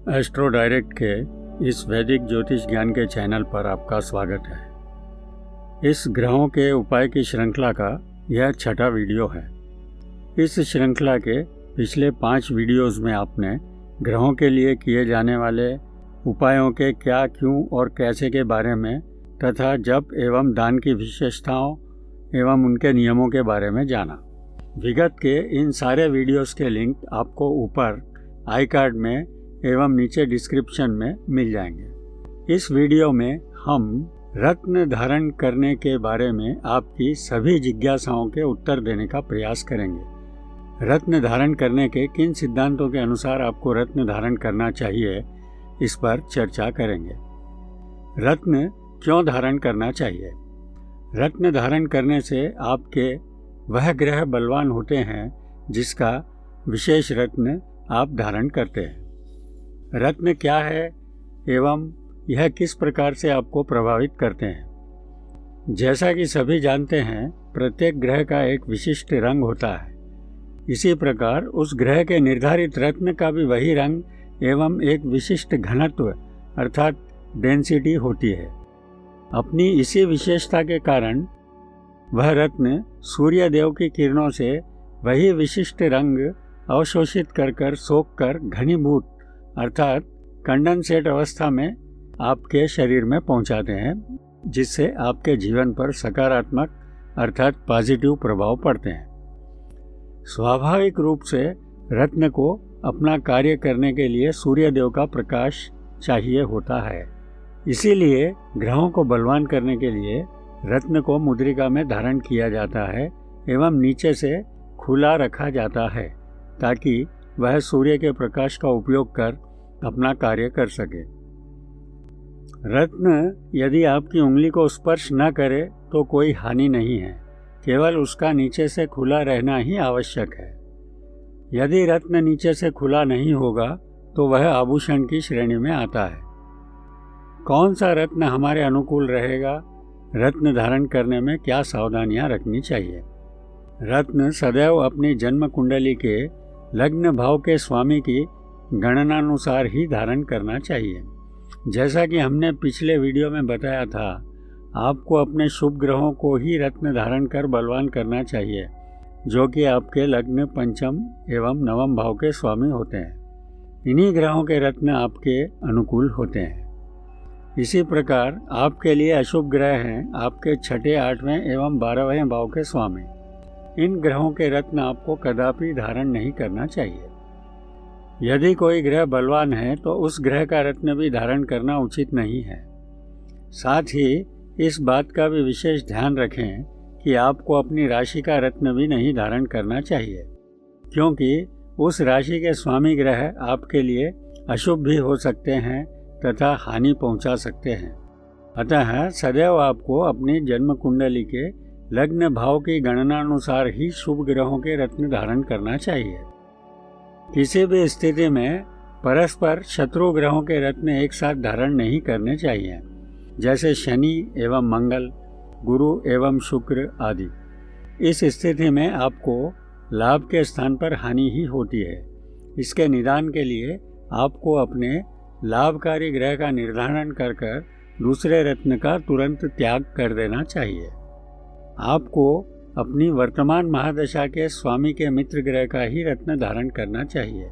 Astro direct के इस वैदिक ज्योतिष ज्ञान के चैनल पर आपका स्वागत है। इस ग्रहों के उपाय की श्रृंखला का यह छठा वीडियो है। इस श्रृंखला के पिछले 5 वीडियोस में आपने ग्रहों के लिए किए जाने वाले उपायों के क्या, क्यों और कैसे के बारे में तथा जप एवं दान की विशेषताओं एवं उनके नियमों के बारे में जाना। विगत के इन सारे वीडियोस के लिंक आपको ऊपर आई कार्ड में एवं नीचे डिस्क्रिप्शन में मिल जाएंगे। इस वीडियो में हम रत्न धारण करने के बारे में आपकी सभी जिज्ञासाओं के उत्तर देने का प्रयास करेंगे। रत्न धारण करने के किन सिद्धांतों के अनुसार आपको रत्न धारण करना चाहिए, इस पर चर्चा करेंगे। रत्न क्यों धारण करना चाहिए? रत्न धारण करने से आपके वह ग्रह बलवान होते हैं जिसका विशेष रत्न आप धारण करते हैं। रत्न क्या है एवं यह किस प्रकार से आपको प्रभावित करते हैं? जैसा कि सभी जानते हैं, प्रत्येक ग्रह का एक विशिष्ट रंग होता है। इसी प्रकार उस ग्रह के निर्धारित रत्न का भी वही रंग एवं एक विशिष्ट घनत्व अर्थात डेंसिटी होती है। अपनी इसी विशेषता के कारण वह रत्न सूर्य देव की किरणों से वही विशिष्ट रंग अवशोषित कर सोख कर घनीभूत अर्थात कंडेंसेट अवस्था में आपके शरीर में पहुंचाते हैं, जिससे आपके जीवन पर सकारात्मक अर्थात पॉजिटिव प्रभाव पड़ते हैं। स्वाभाविक रूप से रत्न को अपना कार्य करने के लिए सूर्य देव का प्रकाश चाहिए होता है। इसीलिए ग्रहों को बलवान करने के लिए रत्न को मुद्रिका में धारण किया जाता है एवं नीचे से खुला रखा जाता है ताकि वह सूर्य के प्रकाश का उपयोग कर अपना कार्य कर सके। रत्न यदि आपकी उंगली को स्पर्श न करे तो कोई हानि नहीं है, केवल उसका नीचे से खुला रहना ही आवश्यक है। यदि रत्न नीचे से खुला नहीं होगा तो वह आभूषण की श्रेणी में आता है। कौन सा रत्न हमारे अनुकूल रहेगा? रत्न धारण करने में क्या सावधानियां रखनी चाहिए? रत्न सदैव अपनी जन्म कुंडली के लग्न भाव के स्वामी की गणनानुसार ही धारण करना चाहिए। जैसा कि हमने पिछले वीडियो में बताया था, आपको अपने शुभ ग्रहों को ही रत्न धारण कर बलवान करना चाहिए, जो कि आपके लग्न, पंचम एवं नवम भाव के स्वामी होते हैं। इन्हीं ग्रहों के रत्न आपके अनुकूल होते हैं। इसी प्रकार आपके लिए अशुभ ग्रह हैं आपके 6, 8वें एवं 12वें भाव के स्वामी। इन ग्रहों के रत्न आपको कदापि धारण नहीं करना चाहिए। यदि कोई ग्रह बलवान है तो उस ग्रह का रत्न भी धारण करना उचित नहीं है। साथ ही इस बात का भी विशेष ध्यान रखें कि आपको अपनी राशि का रत्न भी नहीं धारण करना चाहिए, क्योंकि उस राशि के स्वामी ग्रह आपके लिए अशुभ भी हो सकते हैं तथा हानि पहुंचा सकते हैं। अतः सदैव आपको अपनी जन्म कुंडली के लग्न भाव की गणनानुसार ही शुभ ग्रहों के रत्न धारण करना चाहिए। किसी भी स्थिति में परस्पर शत्रु ग्रहों के रत्न एक साथ धारण नहीं करने चाहिए, जैसे शनि एवं मंगल, गुरु एवं शुक्र आदि। इस स्थिति में आपको लाभ के स्थान पर हानि ही होती है। इसके निदान के लिए आपको अपने लाभकारी ग्रह का निर्धारण कर दूसरे रत्न का तुरंत त्याग कर देना चाहिए। आपको अपनी वर्तमान महादशा के स्वामी के मित्र ग्रह का ही रत्न धारण करना चाहिए।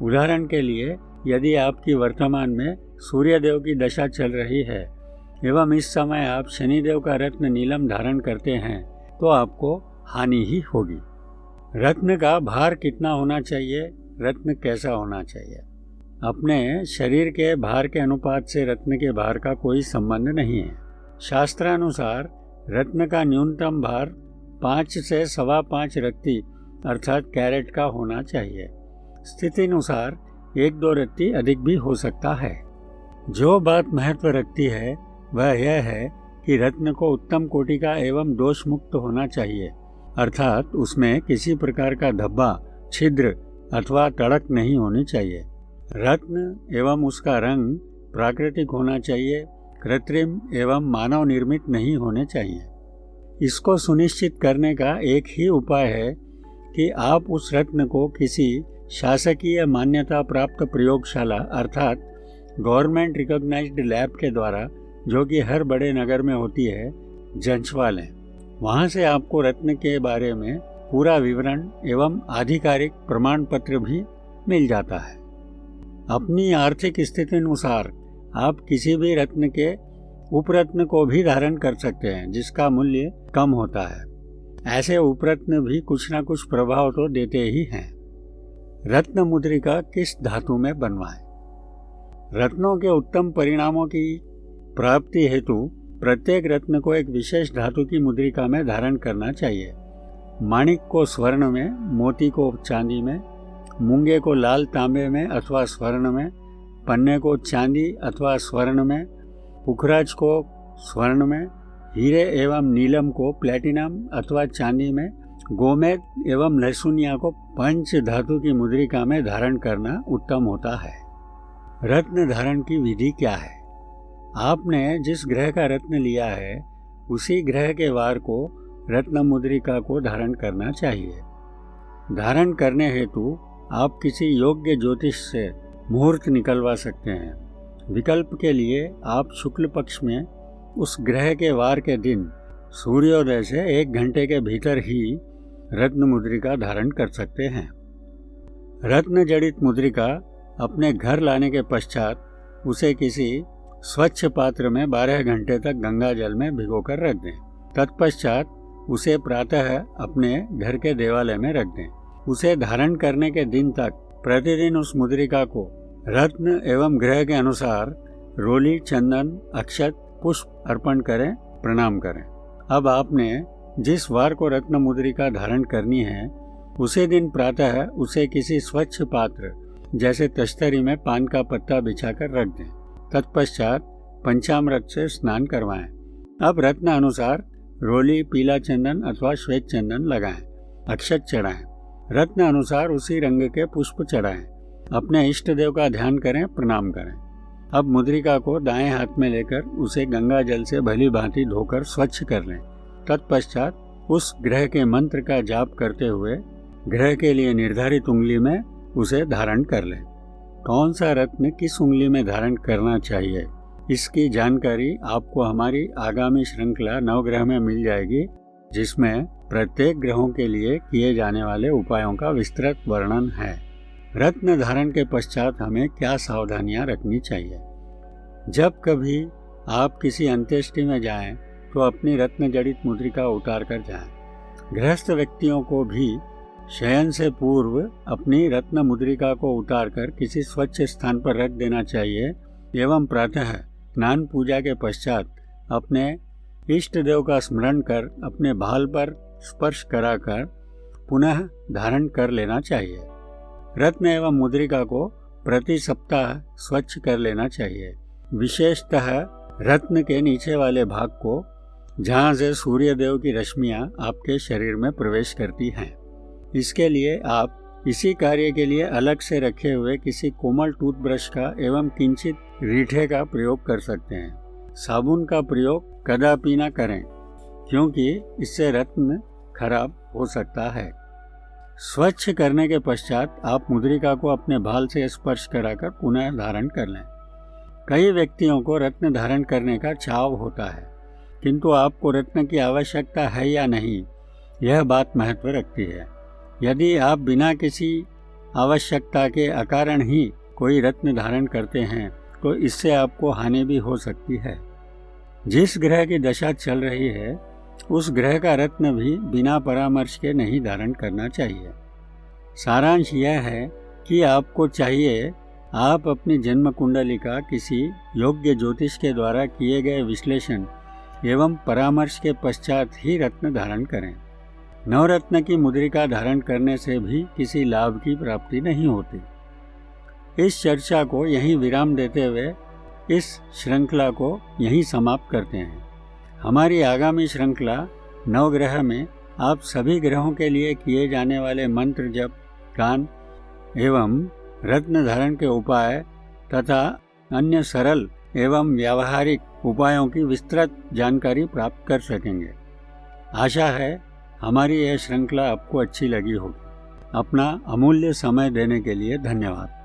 उदाहरण के लिए, यदि आपकी वर्तमान में सूर्य देव की दशा चल रही है एवं इस समय आप शनिदेव का रत्न नीलम धारण करते हैं तो आपको हानि ही होगी। रत्न का भार कितना होना चाहिए? रत्न कैसा होना चाहिए? अपने शरीर के भार के अनुपात से रत्न के भार का कोई संबंध नहीं है। शास्त्रानुसार रत्न का न्यूनतम भार 5 से 5.25 रत्ती अर्थात कैरेट का होना चाहिए। स्थिति अनुसार 1-2 रत्ती अधिक भी हो सकता है। जो बात महत्व रखती है वह यह है कि रत्न को उत्तम कोटि का एवं दोष मुक्त होना चाहिए, अर्थात उसमें किसी प्रकार का धब्बा, छिद्र अथवा तड़क नहीं होनी चाहिए। रत्न एवं उसका रंग प्राकृतिक होना चाहिए, कृत्रिम एवं मानव निर्मित नहीं होने चाहिए। इसको सुनिश्चित करने का एक ही उपाय है कि आप उस रत्न को किसी शासकीय मान्यता प्राप्त प्रयोगशाला अर्थात गवर्नमेंट रिकॉग्नाइज्ड लैब के द्वारा, जो कि हर बड़े नगर में होती है, जांचवा लें। वहाँ से आपको रत्न के बारे में पूरा विवरण एवं आधिकारिक प्रमाण पत्र भी मिल जाता है। अपनी आर्थिक स्थिति अनुसार आप किसी भी रत्न के उपरत्न को भी धारण कर सकते हैं जिसका मूल्य कम होता है। ऐसे उपरत्न भी कुछ न कुछ प्रभाव तो देते ही हैं। रत्न मुद्रिका किस धातु में बनवाएं? रत्नों के उत्तम परिणामों की प्राप्ति हेतु प्रत्येक रत्न को एक विशेष धातु की मुद्रिका में धारण करना चाहिए। माणिक को स्वर्ण में, मोती को चांदी में, मूंगे को लाल तांबे में अथवा स्वर्ण में, पन्ने को चांदी अथवा स्वर्ण में, पुखराज को स्वर्ण में, हीरे एवं नीलम को प्लेटिनम अथवा चांदी में, गोमेद एवं लहसुनिया को पंच धातु की मुद्रिका में धारण करना उत्तम होता है। रत्न धारण की विधि क्या है? आपने जिस ग्रह का रत्न लिया है उसी ग्रह के वार को रत्न मुद्रिका को धारण करना चाहिए। धारण करने हेतु आप किसी योग्य ज्योतिष से मुहूर्त निकलवा सकते हैं। विकल्प के लिए आप शुक्ल पक्ष में उस ग्रह के वार के दिन सूर्योदय से 1 घंटे के भीतर ही रत्न मुद्रिका धारण कर सकते हैं। रत्न जड़ित मुद्रिका अपने घर लाने के पश्चात उसे किसी स्वच्छ पात्र में 12 घंटे तक गंगा जल में भिगोकर रख दें। तत्पश्चात उसे प्रातः अपने घर के देवालय में रख दें। उसे धारण करने के दिन तक प्रतिदिन उस मुद्रिका को रत्न एवं ग्रह के अनुसार रोली, चंदन, अक्षत, पुष्प अर्पण करें, प्रणाम करें। अब आपने जिस वार को रत्न मुद्रिका धारण करनी है उसे दिन प्रातः उसे किसी स्वच्छ पात्र जैसे तश्तरी में पान का पत्ता बिछाकर रख दें। तत्पश्चात पंचामृत से स्नान करवाएं। अब रत्न अनुसार रोली, पीला चंदन अथवा श्वेत चंदन लगाएं, अक्षत चढ़ाएं। रत्न अनुसार उसी रंग के पुष्प चढ़ाएं। अपने इष्ट देव का ध्यान करें, प्रणाम करें। अब मुद्रिका को दाएं हाथ में लेकर उसे गंगा जल से भली भांति धोकर स्वच्छ कर लें। तत्पश्चात उस ग्रह के मंत्र का जाप करते हुए ग्रह के लिए निर्धारित उंगली में उसे धारण कर लें। कौन सा रत्न किस उंगली में धारण करना चाहिए, इसकी जानकारी आपको हमारी आगामी श्रृंखला नवग्रह में मिल जाएगी, जिसमें प्रत्येक ग्रहों के लिए किए जाने वाले उपायों का विस्तृत वर्णन है। रत्न धारण के पश्चात हमें क्या सावधानियां रखनी चाहिए? जब कभी आप किसी अंत्येष्टि में जाएं, तो अपनी रत्न जड़ित मुद्रिका उतार कर जाएं। गृहस्थ व्यक्तियों को भी शयन से पूर्व अपनी रत्न मुद्रिका को उतारकर किसी स्वच्छ स्थान पर रख देना चाहिए एवं प्रातः स्नान पूजा के पश्चात अपने इष्ट देव का स्मरण कर अपने भाल पर स्पर्श कराकर पुनः धारण कर लेना चाहिए। रत्न एवं मुद्रिका को प्रति सप्ताह स्वच्छ कर लेना चाहिए। विशेषतः रत्न के नीचे वाले भाग को, जहाँ से सूर्य देव की रश्मियाँ आपके शरीर में प्रवेश करती हैं। इसके लिए आप इसी कार्य के लिए अलग से रखे हुए किसी कोमल टूथब्रश का एवं किंचित रीठे का प्रयोग कर सकते हैं। साबुन का प्रयोग कदापि न करें, क्योंकि इससे रत्न खराब हो सकता है। स्वच्छ करने के पश्चात आप मुद्रिका को अपने भाल से स्पर्श कराकर पुनः धारण कर लें। कई व्यक्तियों को रत्न धारण करने का चाव होता है, किंतु आपको रत्न की आवश्यकता है या नहीं, यह बात महत्व रखती है। यदि आप बिना किसी आवश्यकता के अकारण ही कोई रत्न धारण करते हैं, तो इससे आपको हानि भी हो सकती है। जिस ग्रह की दशा चल रही है, उस ग्रह का रत्न भी बिना परामर्श के नहीं धारण करना चाहिए। सारांश यह है कि आपको चाहिए आप अपनी जन्म कुंडली का किसी योग्य ज्योतिष के द्वारा किए गए विश्लेषण एवं परामर्श के पश्चात ही रत्न धारण करें। नवरत्न की मुद्रिका धारण करने से भी किसी लाभ की प्राप्ति नहीं होती। इस चर्चा को यहीं विराम देते हुए इस श्रृंखला को यहीं समाप्त करते हैं। हमारी आगामी श्रृंखला नवग्रह में आप सभी ग्रहों के लिए किए जाने वाले मंत्र जप, गान एवं रत्न धारण के उपाय तथा अन्य सरल एवं व्यावहारिक उपायों की विस्तृत जानकारी प्राप्त कर सकेंगे। आशा है हमारी यह श्रृंखला आपको अच्छी लगी होगी। अपना अमूल्य समय देने के लिए धन्यवाद।